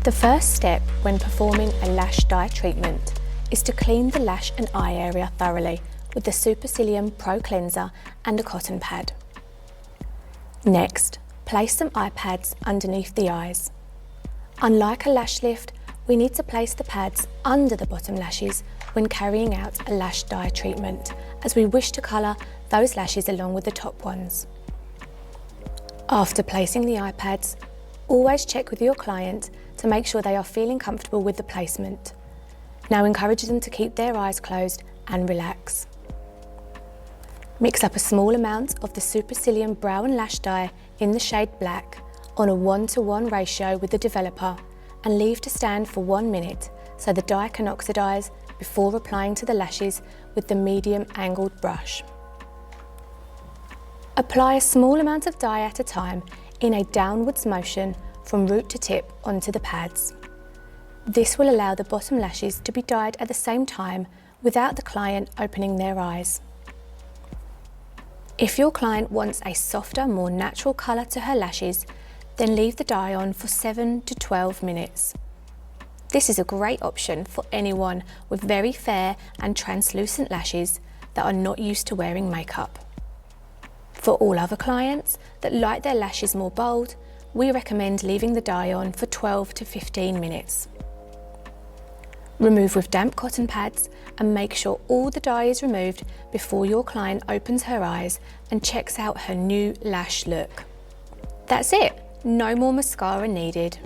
The first step when performing a lash dye treatment is to clean the lash and eye area thoroughly with the Supercilium Pro Cleanser and a cotton pad. Next, place some eye pads underneath the eyes. Unlike a lash lift, we need to place the pads under the bottom lashes when carrying out a lash dye treatment, as we wish to colour those lashes along with the top ones. After placing the eye pads, always check with your client to make sure they are feeling comfortable with the placement. Now encourage them to keep their eyes closed and relax. Mix up a small amount of the Supercilium Brow and Lash Dye in the shade black on a 1:1 ratio with the developer and leave to stand for 1 minute so the dye can oxidise before applying to the lashes with the medium angled brush. Apply a small amount of dye at a time in a downwards motion from root to tip onto the pads. This will allow the bottom lashes to be dyed at the same time without the client opening their eyes. If your client wants a softer, more natural colour to her lashes, then leave the dye on for 7 to 12 minutes. This is a great option for anyone with very fair and translucent lashes that are not used to wearing makeup. For all other clients that like their lashes more bold, we recommend leaving the dye on for 12 to 15 minutes. Remove with damp cotton pads and make sure all the dye is removed before your client opens her eyes and checks out her new lash look. That's it, no more mascara needed.